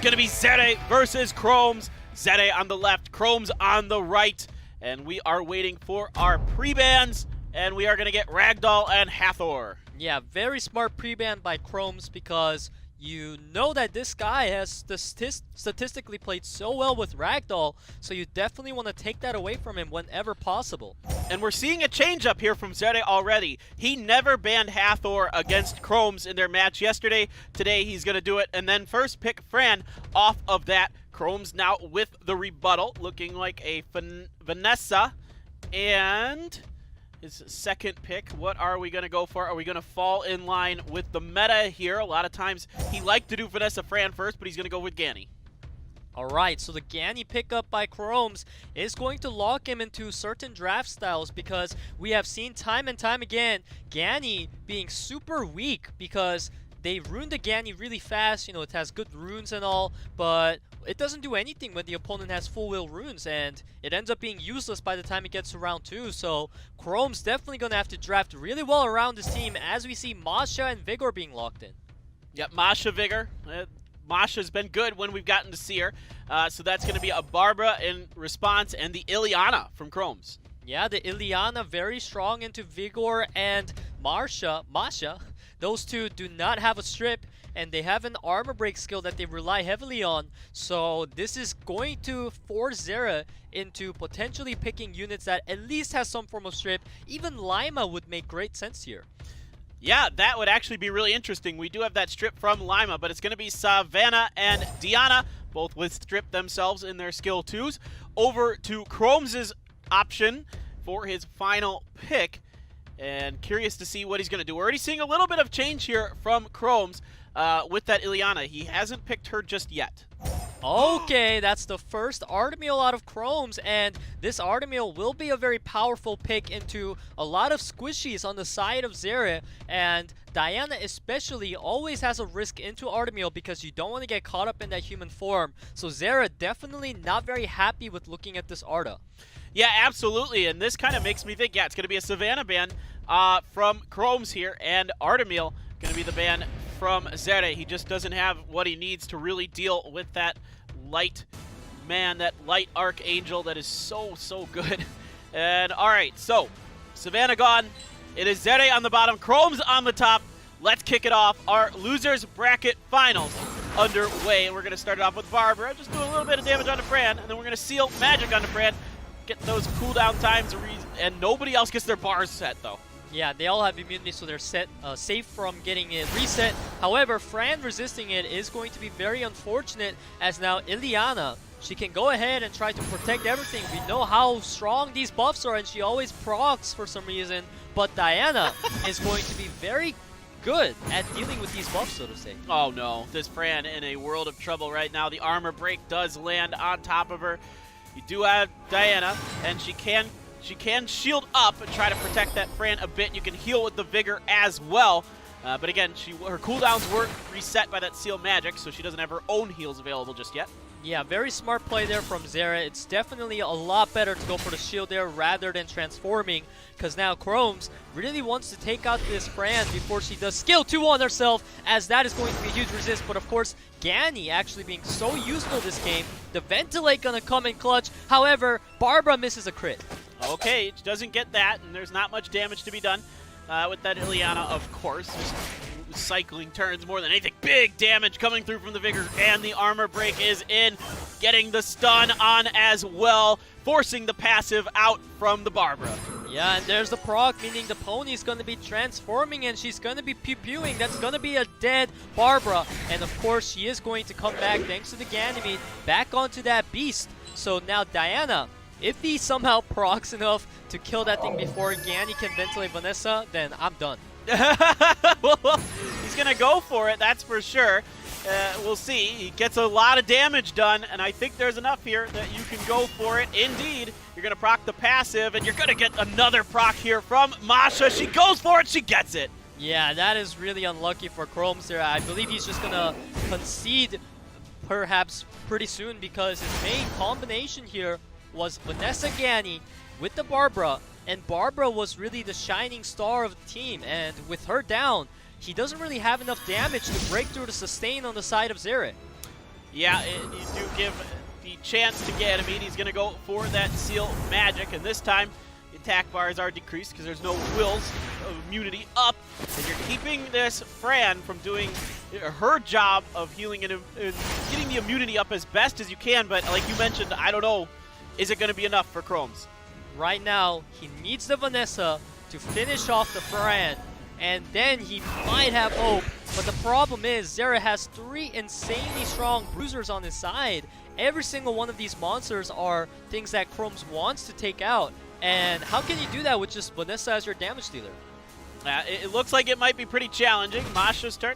It's going to be XERE versus KROMZ. XERE on the left, KROMZ on the right. And we are waiting for our pre-bans, and we are going to get Ragdoll and Hathor. Yeah, very smart pre-ban by KROMZ because you know that this guy has statistically played so well with Ragdoll, so you definitely want to take that away from him whenever possible. And we're seeing a change up here from XERE already. He never banned Hathor against KROMZ in their match yesterday. Today he's going to do it, and then first pick Fran off of that. KROMZ now with the rebuttal, looking like a Vanessa. And his second pick, what are we going to go for? Are we going to fall in line with the meta here? A lot of times he liked to do Vanessa Fran first, but he's going to go with Ganny. Alright, so the Ganny pickup by KROMZ is going to lock him into certain draft styles because we have seen time and time again Ganny being super weak because they ruined the Ganny really fast. You know, it has good runes and all, but it doesn't do anything when the opponent has full wheel runes, and it ends up being useless by the time it gets to round 2. So KROMZ definitely going to have to draft really well around this team as we see Masha and Vigor being locked in. Yep, Masha, Vigor. Masha's been good when we've gotten to see her. So that's going to be a Barbara in response, and the Ileana from KROMZ. Yeah, the Ileana very strong into Vigor and Masha. Those two do not have a strip, and they have an armor break skill that they rely heavily on. So this is going to force XERE into potentially picking units that at least has some form of strip. Even Lima would make great sense here. Yeah, that would actually be really interesting. We do have that strip from Lima, but it's going to be Savannah and Diana, both with strip themselves in their skill 2s. Over to KROMZ's option for his final pick. And curious to see what he's going to do. We're already seeing a little bit of change here from KROMZ with that Ileana. He hasn't picked her just yet. Okay, that's the first Artemis out of KROMZ, and this Artemis will be a very powerful pick into a lot of squishies on the side of XERE, and Diana especially always has a risk into Artemis because you don't want to get caught up in that human form. So XERE definitely not very happy with looking at this Arta. Yeah, absolutely, and this kind of makes me think, yeah, it's going to be a Savannah ban from KROMZ here, and Artemis going to be the ban from XERE. He just doesn't have what he needs to really deal with that light man, that light archangel that is so good. And all right, so Savannah gone. It is XERE on the bottom, KROMZ on the top. Let's kick it off. Our losers bracket finals underway. And we're going to start it off with Barbara. Just do a little bit of damage onto Fran, and then we're going to seal magic onto Fran. Get those cooldown times, and nobody else gets their bars set though. Yeah, they all have immunity, so they're safe from getting it reset. However, Fran resisting it is going to be very unfortunate, as now Ileana, she can go ahead and try to protect everything. We know how strong these buffs are, and she always procs for some reason. But Diana is going to be very good at dealing with these buffs, so to say. Oh no, this Fran in a world of trouble right now. The armor break does land on top of her. You do have Diana, and she can shield up and try to protect that Fran a bit. You can heal with the Vigor as well. But again, her cooldowns weren't reset by that Seal Magic, so she doesn't have her own heals available just yet. Yeah, very smart play there from XERE. It's definitely a lot better to go for the shield there rather than transforming, because now KROMZ really wants to take out this Fran before she does skill 2 on herself, as that is going to be a huge resist. But of course, Ganny actually being so useful this game. The Ventilate gonna come in clutch. However, Barbara misses a crit. Okay, it doesn't get that, and there's not much damage to be done with that Ileana, of course. Just cycling turns more than anything. Big damage coming through from the Vigor, and the armor break is in. Getting the stun on as well, forcing the passive out from the Barbara. Yeah, and there's the proc, meaning the pony's going to be transforming, and she's going to be pew-pewing. That's going to be a dead Barbara. And of course, she is going to come back, thanks to the Ganymede, back onto that beast. So now Diana, if he somehow procs enough to kill that thing before Ganny can ventilate Vanessa, then I'm done. Well, he's going to go for it, that's for sure. We'll see. He gets a lot of damage done, and I think there's enough here that you can go for it. Indeed, you're going to proc the passive, and you're going to get another proc here from Masha. She goes for it. She gets it. Yeah, that is really unlucky for KROMZ there. I believe he's just going to concede perhaps pretty soon, because his main combination here was Vanessa Ganny with the Barbara, and Barbara was really the shining star of the team, and with her down, he doesn't really have enough damage to break through the sustain on the side of XERE. Yeah, you do give the chance to Ganymede. He's going to go for that Seal Magic, and this time the attack bars are decreased because there's no wills of immunity up, and you're keeping this Fran from doing her job of healing and getting the immunity up as best as you can, but like you mentioned, I don't know, is it going to be enough for KROMZ? Right now, he needs the Vanessa to finish off the Fran, and then he might have hope. But the problem is, XERE has 3 insanely strong bruisers on his side. Every single one of these monsters are things that KROMZ wants to take out. And how can you do that with just Vanessa as your damage dealer? It looks like it might be pretty challenging. Masha's turn.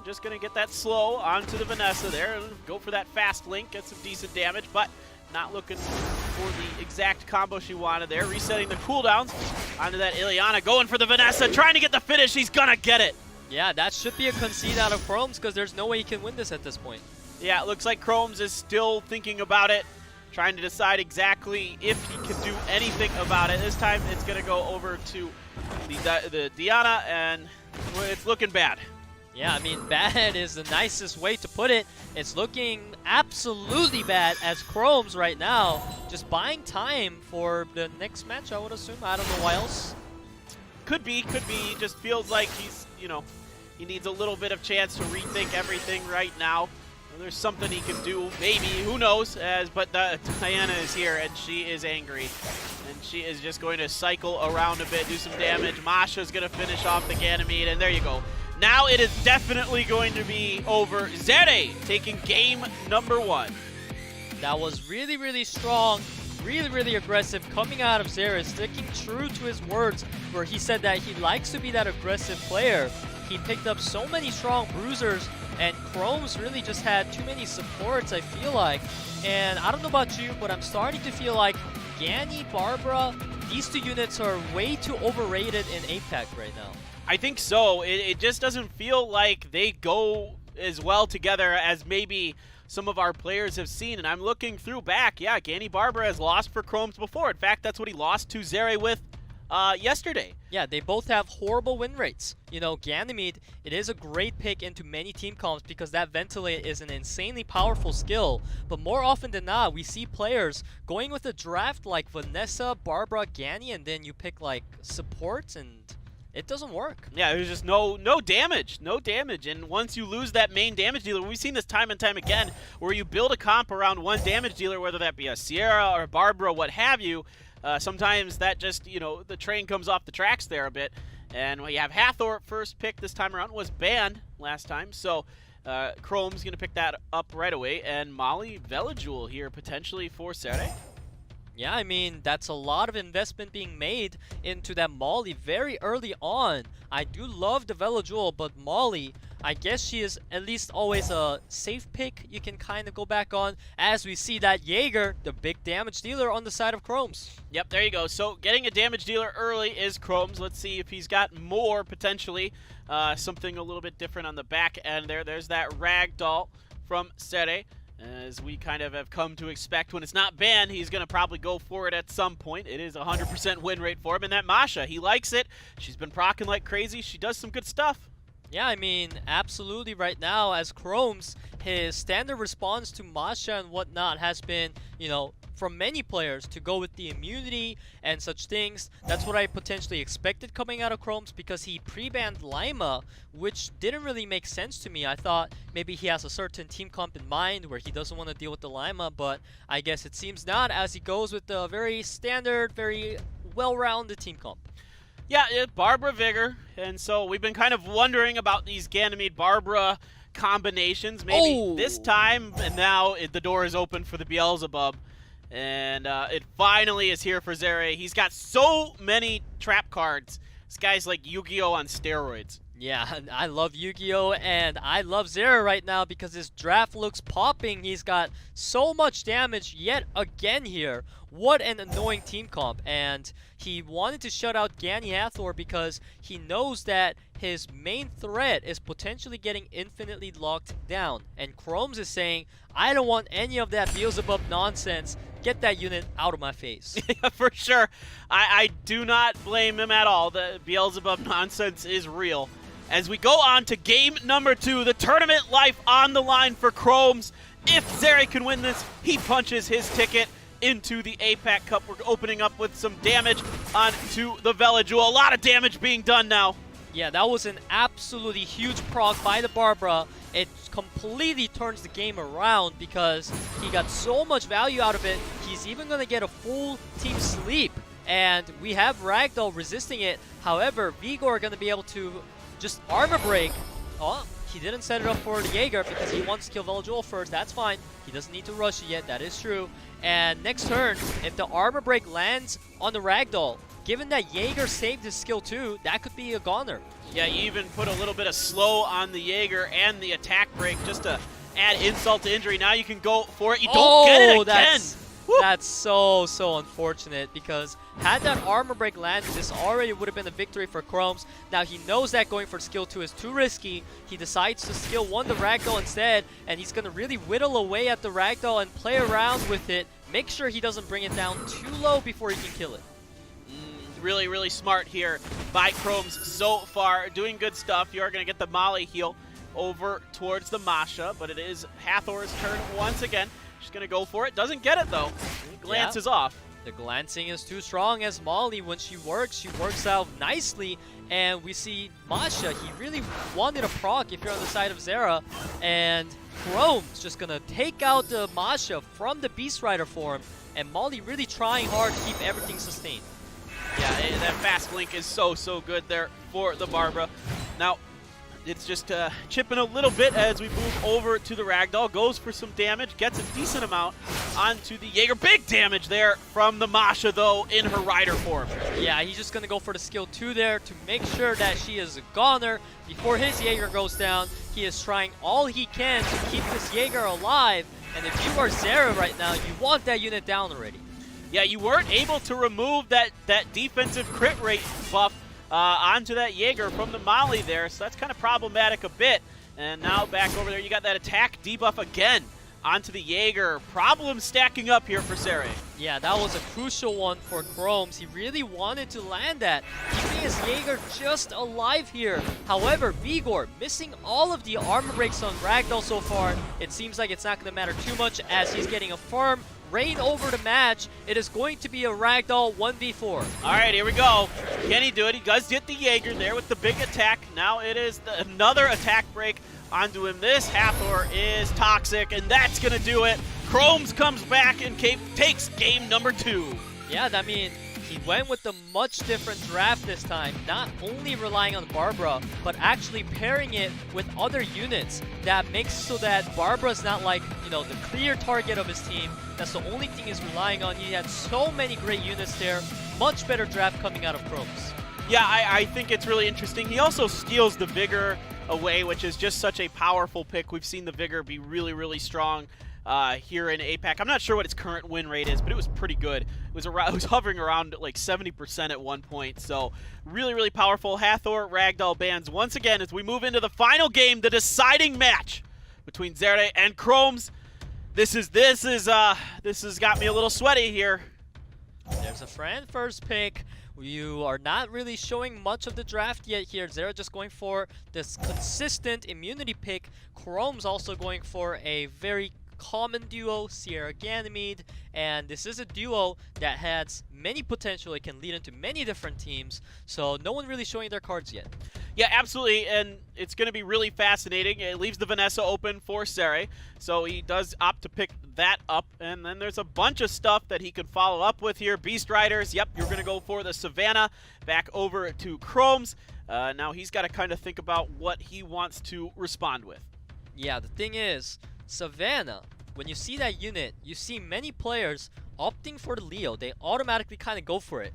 Just going to get that slow onto the Vanessa there. Go for that fast link, get some decent damage, but not looking for the exact combo she wanted there. Resetting the cooldowns onto that Ileana. Going for the Vanessa, trying to get the finish. He's going to get it. Yeah, that should be a concede out of KROMZ because there's no way he can win this at this point. Yeah, it looks like KROMZ is still thinking about it, trying to decide exactly if he can do anything about it. This time it's going to go over to the Diana, and it's looking bad. Yeah, I mean, bad is the nicest way to put it. It's looking absolutely bad as KROMZ right now, just buying time for the next match, I would assume. I don't know why else. Could be. Just feels like he's, he needs a little bit of chance to rethink everything right now. There's something he can do, maybe, who knows, but Diana is here, and she is angry. And she is just going to cycle around a bit, do some damage. Masha's going to finish off the Ganymede, and there you go. Now it is definitely going to be over. XERE taking game number 1. That was really, really strong, really, really aggressive coming out of XERE, sticking true to his words where he said that he likes to be that aggressive player. He picked up so many strong bruisers, and KROMZ really just had too many supports, I feel like. And I don't know about you, but I'm starting to feel like Ganny, Barbara, these 2 units are way too overrated in APAC right now. I think so. It just doesn't feel like they go as well together as maybe some of our players have seen. And I'm looking through back. Yeah, Ganny Barbara has lost for KROMZ before. In fact, that's what he lost to XERE with yesterday. Yeah, they both have horrible win rates. Ganymede, it is a great pick into many team comps because that Ventilate is an insanely powerful skill. But more often than not, we see players going with a draft like Vanessa, Barbara, Ganny, and then you pick like supports, and it doesn't work. Yeah, there's just no damage. And once you lose that main damage dealer, we've seen this time and time again, where you build a comp around one damage dealer, whether that be a Sierra or a Barbara, what have you. Sometimes that just, the train comes off the tracks there a bit. And when you have Hathor first pick this time around, was banned last time. So KROMZ going to pick that up right away. And Molly Velajul here potentially for XERE. Yeah, I mean, that's a lot of investment being made into that Molly very early on. I do love the Velajul, but Molly, I guess she is at least always a safe pick you can kind of go back on, as we see that Jaeger, the big damage dealer, on the side of KROMZ. Yep, there you go. So getting a damage dealer early is KROMZ. Let's see if he's got more, potentially. Something a little bit different on the back end there. There's that Ragdoll from XERE. As we kind of have come to expect, when it's not banned, he's going to probably go for it at some point. It is a 100% win rate for him. And that Masha, he likes it. She's been proccing like crazy. She does some good stuff. Yeah, I mean, absolutely right now, as KROMZ, his standard response to Masha and whatnot has been, from many players to go with the immunity and such things. That's what I potentially expected coming out of KROMZ, because he pre-banned Lima, which didn't really make sense to me. I thought maybe he has a certain team comp in mind where he doesn't want to deal with the Lima, but I guess it seems not, as he goes with the very standard, very well-rounded team comp. Yeah, Barbara Vigor, and so we've been kind of wondering about these Ganymede Barbara combinations. Maybe this time, and now the door is open for the Beelzebub. And it finally is here for XERE. He's got so many trap cards. This guy's like Yu-Gi-Oh! On steroids. Yeah, I love Yu-Gi-Oh! And I love XERE right now because his draft looks popping. He's got so much damage yet again here. What an annoying team comp. And he wanted to shut out Ganny Hathor because he knows that his main threat is potentially getting infinitely locked down. And KROMZ is saying, I don't want any of that Beelzebub nonsense. Get that unit out of my face. Yeah, for sure. I do not blame him at all. The Beelzebub nonsense is real. As we go on to game number 2, the tournament life on the line for KROMZ. If XERE can win this, he punches his ticket into the APAC Cup. We're opening up with some damage onto the Velajewel. A lot of damage being done now. Yeah, that was an absolutely huge proc by the Barbara. It completely turns the game around because he got so much value out of it. He's even going to get a full team sleep. And we have Ragdoll resisting it. However, Vigor are going to be able to just armor break. Oh, he didn't set it up for the Jaeger because he wants to kill Velajewel first. That's fine. He doesn't need to rush it yet. That is true. And next turn, if the armor break lands on the Ragdoll, given that Jaeger saved his skill too, that could be a goner. Yeah, you even put a little bit of slow on the Jaeger and the attack break just to add insult to injury. Now you can go for it. You don't get it again. That's so unfortunate because had that armor break landed, this already would have been a victory for KROMZ. Now he knows that going for skill 2 is too risky. He decides to skill 1 the Ragdoll instead, and he's going to really whittle away at the Ragdoll and play around with it. Make sure he doesn't bring it down too low before he can kill it. Really, really smart here by KROMZ so far. Doing good stuff. You are going to get the Molly heal over towards the Masha, but it is Hathor's turn once again. She's going to go for it. Doesn't get it, though. Glances off. The glancing is too strong as Molly. When she works out nicely. And we see Masha. He really wanted a proc if you're on the side of XERE. And KROMZ just going to take out the Masha from the Beast Rider form. And Molly really trying hard to keep everything sustained. Yeah, that fast blink is so good there for the Barbara. Now, it's just chipping a little bit as we move over to the Ragdoll. Goes for some damage, gets a decent amount onto the Jaeger. Big damage there from the Masha, though, in her rider form. Yeah, he's just going to go for the skill 2 there to make sure that she is a goner. Before his Jaeger goes down, he is trying all he can to keep this Jaeger alive. And if you are XERE right now, you want that unit down already. Yeah, you weren't able to remove that defensive crit rate buff onto that Jaeger from the Molly there, so that's kind of problematic a bit. And now back over there, you got that attack debuff again onto the Jaeger. Problems stacking up here for XERE. Yeah, that was a crucial one for KROMZ. He really wanted to land that, keeping his Jaeger just alive here. However, Vigor missing all of the armor breaks on Ragdoll so far. It seems like it's not going to matter too much as he's getting a firm reign over the match. It is going to be a Ragdoll 1v4. All right, here we go. Can he do it? He does get the Jaeger there with the big attack. Now it is another attack break onto him. This Hathor is toxic, and that's going to do it. KROMZ comes back and takes game number 2. Yeah, I mean, he went with a much different draft this time, not only relying on Barbara, but actually pairing it with other units that makes so that Barbara's not like, you know, the clear target of his team. That's the only thing he's relying on. He had so many great units there. Much better draft coming out of KROMZ. Yeah, I think it's really interesting. He also steals the Vigor away, which is just such a powerful pick. We've seen the Vigor be really, really strong here in APAC. I'm not sure what its current win rate is, but it was pretty good. It was hovering around like 70% at one point. So really, really powerful. Hathor Ragdoll bans once again as we move into the final game, the deciding match between XERE and KROMZ. This has got me a little sweaty here. There's a Fran first pick. You are not really showing much of the draft yet here. XERE just going for this consistent immunity pick. KROMZ also going for a very common duo, Sierra Ganymede, and this is a duo that has many potential. It can lead into many different teams, so no one really showing their cards yet. Yeah, absolutely, and it's going to be really fascinating. It leaves the Vanessa open for XERE, so he does opt to pick that up, and then there's a bunch of stuff that he can follow up with here. Beast Riders, yep, you're going to go for the Savannah. Back over to KROMZ. Now he's got to kind of think about what he wants to respond with. Yeah, the thing is, Savannah, when you see that unit, you see many players opting for the Leo. They automatically kind of go for it.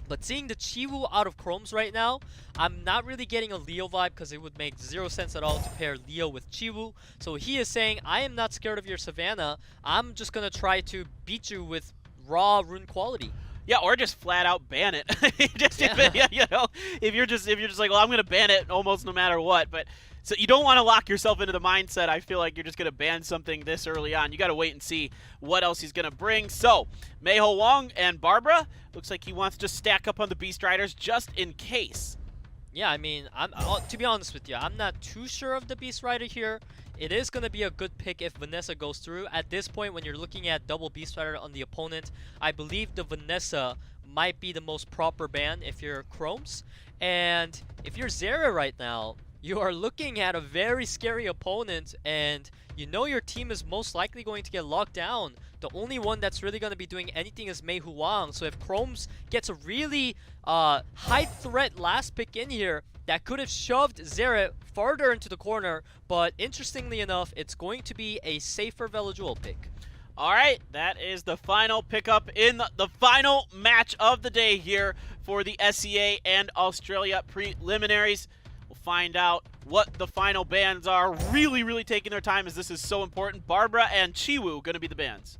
But seeing the Chiwu out of KROMZ right now, I'm not really getting a Leo vibe because it would make zero sense at all to pair Leo with Chiwu. So he is saying, I am not scared of your Savannah. I'm just going to try to beat you with raw rune quality. Yeah, or just flat out ban it. You know, if you're just like, well, I'm going to ban it almost no matter what. But so you don't want to lock yourself into the mindset. I feel like you're just going to ban something this early on. You got to wait and see what else he's going to bring. So Meiho Wong and Barbara, looks like he wants to stack up on the Beast Riders just in case. Yeah, I mean, to be honest with you, I'm not too sure of the Beast Rider here. it is going to be a good pick if Vanessa goes through. At this point, when you're looking at double Beast Rider on the opponent, I believe the Vanessa might be the most proper ban if you're KROMZ. And if you're XERE right now, you are looking at a very scary opponent, and you know your team is most likely going to get locked down. The only one that's really going to be doing anything is Mei Huang. So if KROMZ gets a really high threat last pick in here, that could have shoved XERE farther into the corner. But interestingly enough, it's going to be a safer Velajul pick. All right, that is the final pickup in the final match of the day here for the SEA and Australia preliminaries. We'll find out what the final bans are. Really taking their time as this is so important. Barbara and Chiwoo going to be the bans.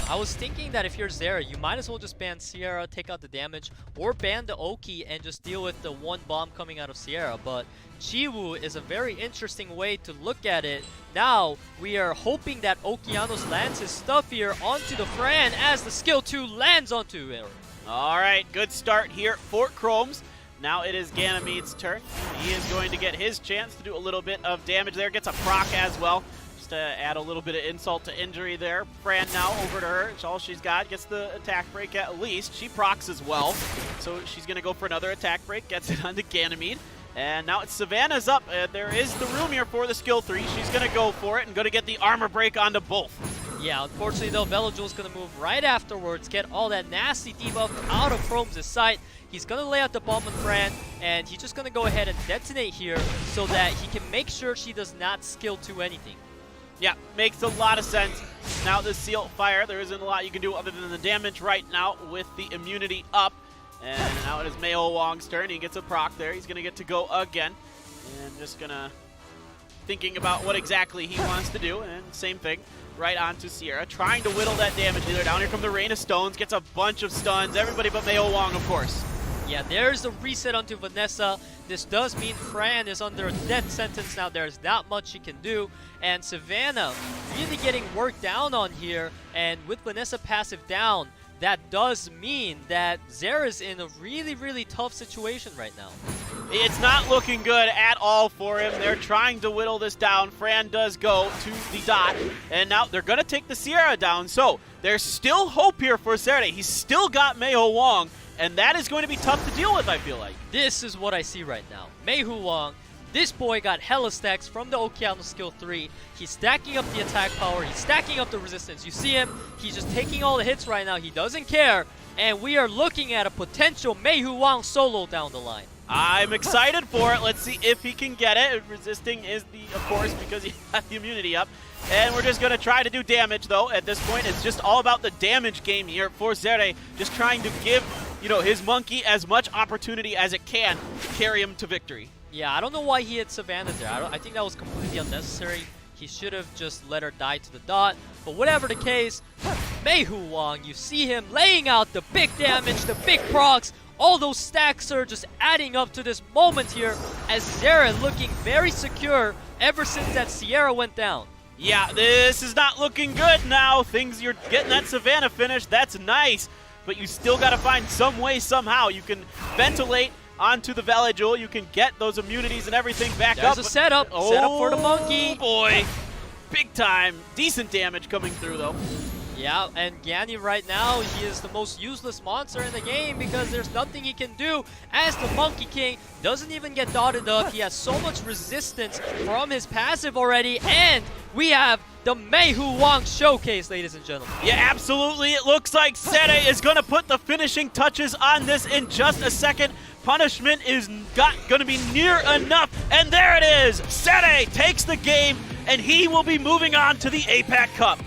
I was thinking that if you're XERE, you might as well just ban Sierra, take out the damage, or ban the Oki and just deal with the one bomb coming out of Sierra. But Chiwoo is a very interesting way to look at it. Now, we are hoping that Okeanos lands his stuff here onto the Fran as the skill 2 lands onto it. All right, good start here for KROMZ. Now it is Ganymede's turn. He is going to get his chance to do a little bit of damage there. Gets a proc as well, just to add a little bit of insult to injury there. Fran now over to her. It's all she's got. Gets the attack break at least. She procs as well, so she's going to go for another attack break. Gets it onto Ganymede. And now it's Savannah's up. There is the room here for the skill 3. She's going to go for it and going to get the armor break onto both. Yeah, unfortunately though, Velajul's going to move right afterwards, get all that nasty debuff out of KROMZ's sight. He's going to lay out the bomb on Fran, and he's just going to go ahead and detonate here so that he can make sure she does not skill to anything. Yeah, makes a lot of sense. Now the seal fire, there isn't a lot you can do other than the damage right now with the immunity up. And now it is Meo Wong's turn. He gets a proc there. He's going to get to go again. And just going to thinking about what exactly he wants to do. And same thing, right onto Sierra. Trying to whittle that damage dealer down. Here come the Rain of Stones. Gets a bunch of stuns. Everybody but Meo Wong, of course. Yeah, there's a reset onto Vanessa. This does mean Fran is under a death sentence now. There's not much she can do. And Savannah really getting worked down on here. And with Vanessa passive down, that does mean that XERE is in a really tough situation right now. It's not looking good at all for him. They're trying to whittle this down. Fran does go to the dot, and now they're going to take the Sierra down. So there's still hope here for XERE. He's still got Meiho Wong, and that is going to be tough to deal with, I feel like. This is what I see right now. Meiho Wong, this boy got hella stacks from the Okeanos skill 3. He's stacking up the attack power. He's stacking up the resistance. You see him? He's just taking all the hits right now. He doesn't care. And we are looking at a potential Meiho Wong solo down the line. I'm excited for it. Let's see if he can get it. Resisting is of course, because he got the immunity up. And we're just going to try to do damage, though. At this point, it's just all about the damage game here for XERE. Just trying to give, his monkey as much opportunity as it can to carry him to victory. Yeah, I don't know why he hit Savannah there. I think that was completely unnecessary. He should have just let her die to the dot. But whatever the case, Meiho Wong, you see him laying out the big damage, the big procs. All those stacks are just adding up to this moment here as XERE looking very secure ever since that Sierra went down. Yeah, this is not looking good now. You're getting that Savannah finish. That's nice. But you still got to find some way, somehow. You can ventilate onto the Velajul. You can get those immunities and everything back up. There's a setup. Setup for the monkey. Oh, boy. Big time. Decent damage coming through, though. Yeah, and Gany right now, he is the most useless monster in the game because there's nothing he can do as the Monkey King doesn't even get dotted up. He has so much resistance from his passive already, and we have the Meiho Wong showcase, ladies and gentlemen. Yeah, absolutely. It looks like XERE is going to put the finishing touches on this in just a second. Punishment is going to be near enough, and there it is. XERE takes the game, and he will be moving on to the APAC Cup.